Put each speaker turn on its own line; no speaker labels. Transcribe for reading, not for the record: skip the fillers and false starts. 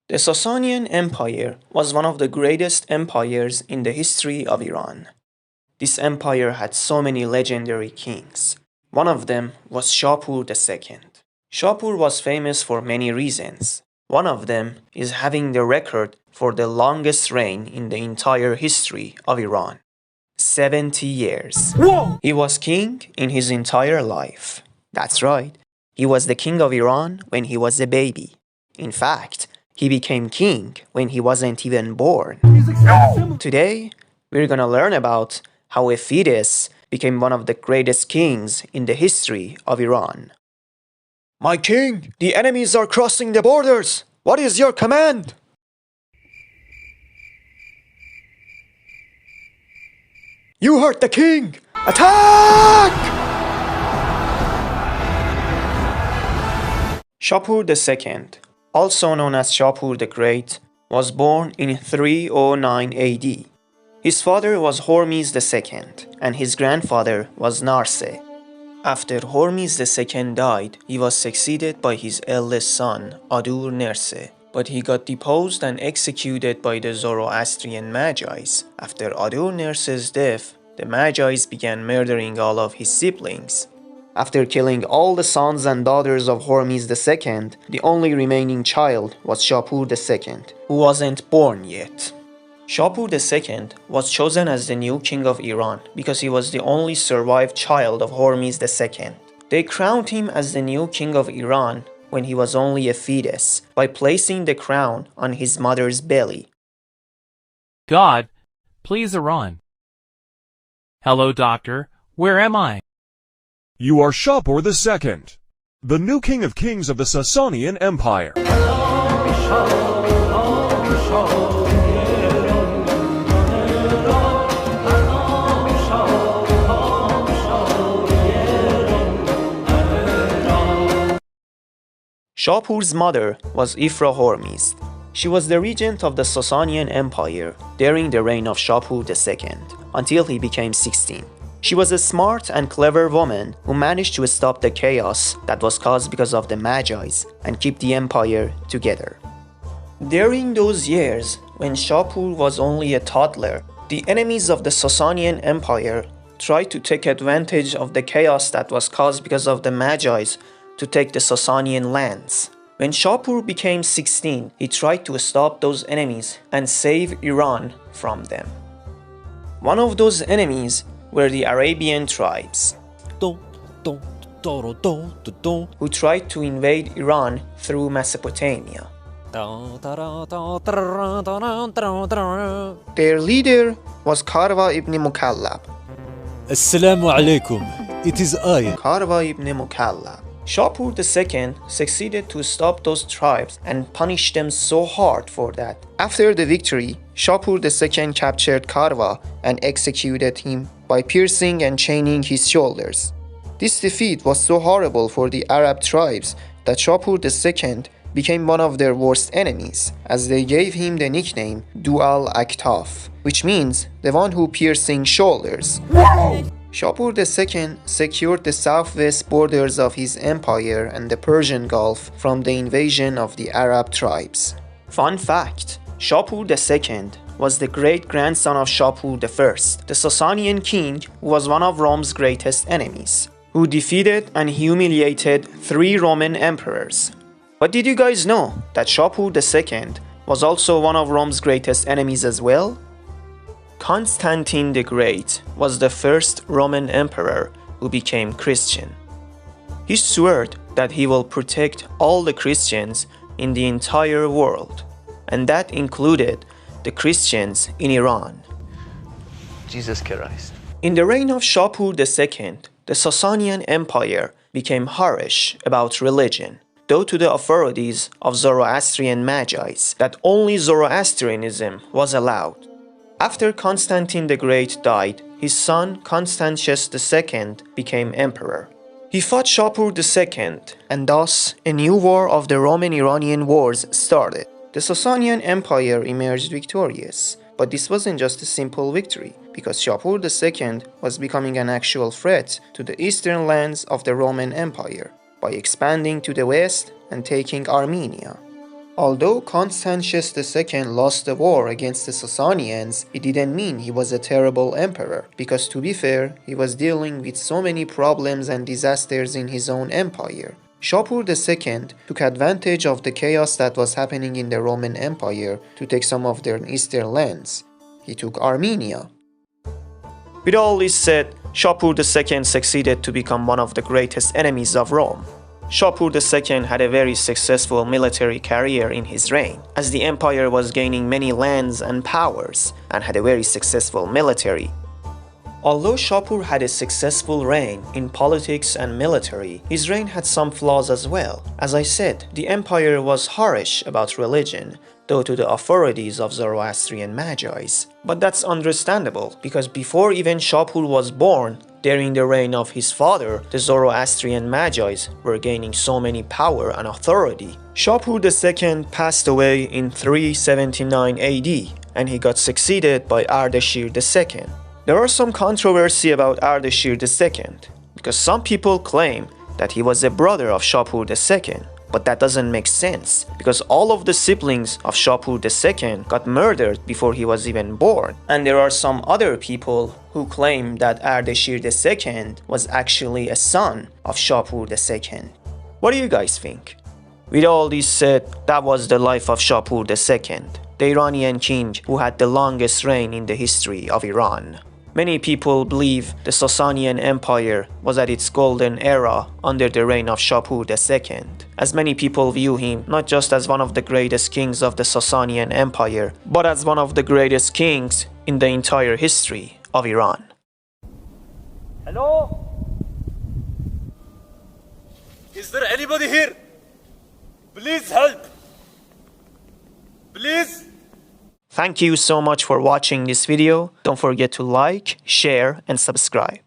The Sasanian Empire was one of the greatest empires in the history of Iran. This empire had so many legendary kings. One of them was Shapur II. Shapur was famous for many reasons. One of them is having the record for the longest reign in the entire history of Iran. 70 years. Whoa! He was king in his entire life. That's right. He was the king of Iran when he was a baby. In fact, he became king when he wasn't even born. Today, we're gonna learn about how a fetus became one of the greatest kings in the history of Iran. My king, the enemies are crossing the borders. What is your command? You heard the king! Attack! Shapur II, also known as Shapur the Great, was born in 309 AD. His father was Hormizd II, and his grandfather was Narse. After Hormizd II died, he was succeeded by his eldest son, Adur-Nerse, but he got deposed and executed by the Zoroastrian Magi's. After Adur-Nerse's death, the Magi's began murdering all of his siblings. After killing all the sons and daughters of Hormizd II, the only remaining child was Shapur II, who wasn't born yet. Shapur II was chosen as the new king of Iran because he was the only survived child of Hormizd II. They crowned him as the new king of Iran when he was only a fetus by placing the crown on his mother's belly.
God, please Iran. Hello, doctor. Where am I?
You are Shapur II, the new king of kings of the Sasanian Empire.
Shapur's mother was Ifra Hormizd. She was the regent of the Sasanian Empire during the reign of Shapur II until he became 16. She was a smart and clever woman who managed to stop the chaos that was caused because of the Magi's and keep the empire together. During those years, when Shapur was only a toddler, the enemies of the Sasanian Empire tried to take advantage of the chaos that was caused because of the Magi's to take the Sasanian lands. When Shapur became 16, he tried to stop those enemies and save Iran from them. One of those enemies were the Arabian tribes, who tried to invade Iran through Mesopotamia. Their leader was Karwa ibn Mukallab.
Assalamu alaikum. It is I.
Karwa ibn Mukallab. Shapur II succeeded to stop those tribes and punish them so hard for that. After the victory, Shapur II captured Karwa and executed him by piercing and chaining his shoulders. This defeat was so horrible for the Arab tribes that Shapur II became one of their worst enemies, as they gave him the nickname Dual Aktaf, which means the one who piercing shoulders. Wow! Shapur II secured the southwest borders of his empire and the Persian Gulf from the invasion of the Arab tribes. Fun fact, Shapur II was the great-grandson of Shapur I, the Sasanian king who was one of Rome's greatest enemies, who defeated and humiliated 3 Roman emperors. But did you guys know that Shapur II was also one of Rome's greatest enemies as well? Constantine the Great was the first Roman emperor who became Christian. He swore that he will protect all the Christians in the entire world, and that included the Christians in Iran.
Jesus Christ.
In the reign of Shapur II, the Sasanian Empire became harsh about religion, due to the authorities of Zoroastrian Magi's that only Zoroastrianism was allowed. After Constantine the Great died, his son Constantius II became emperor. He fought Shapur II, and thus a new war of the Roman-Iranian wars started. The Sasanian Empire emerged victorious, but this wasn't just a simple victory, because Shapur II was becoming an actual threat to the eastern lands of the Roman Empire by expanding to the west and taking Armenia. Although Constantius II lost the war against the Sasanians, it didn't mean he was a terrible emperor, because to be fair, he was dealing with so many problems and disasters in his own empire. Shapur II took advantage of the chaos that was happening in the Roman Empire to take some of their eastern lands. He took Armenia. With all this said, Shapur II succeeded to become one of the greatest enemies of Rome. Shapur II had a very successful military career in his reign, as the empire was gaining many lands and powers, and had a very successful military. Although Shapur had a successful reign in politics and military, his reign had some flaws as well. As I said, the empire was harsh about religion, due to the authorities of Zoroastrian Magi's. But that's understandable, because before even Shapur was born, during the reign of his father, the Zoroastrian Magi's were gaining so many power and authority. Shapur II passed away in 379 AD, and he got succeeded by Ardashir II. There are some controversy about Ardashir II, because some people claim that he was a brother of Shapur II, but that doesn't make sense, because all of the siblings of Shapur II got murdered before he was even born. And there are some other people who claim that Ardashir II was actually a son of Shapur II. What do you guys think? With all this said, that was the life of Shapur II, the Iranian king who had the longest reign in the history of Iran. Many people believe the Sasanian Empire was at its golden era under the reign of Shapur II, as many people view him not just as one of the greatest kings of the Sasanian Empire, but as one of the greatest kings in the entire history of Iran.
Hello? Is there anybody here? Please help! Please!
Thank you so much for watching this video. Don't forget to like, share, and subscribe.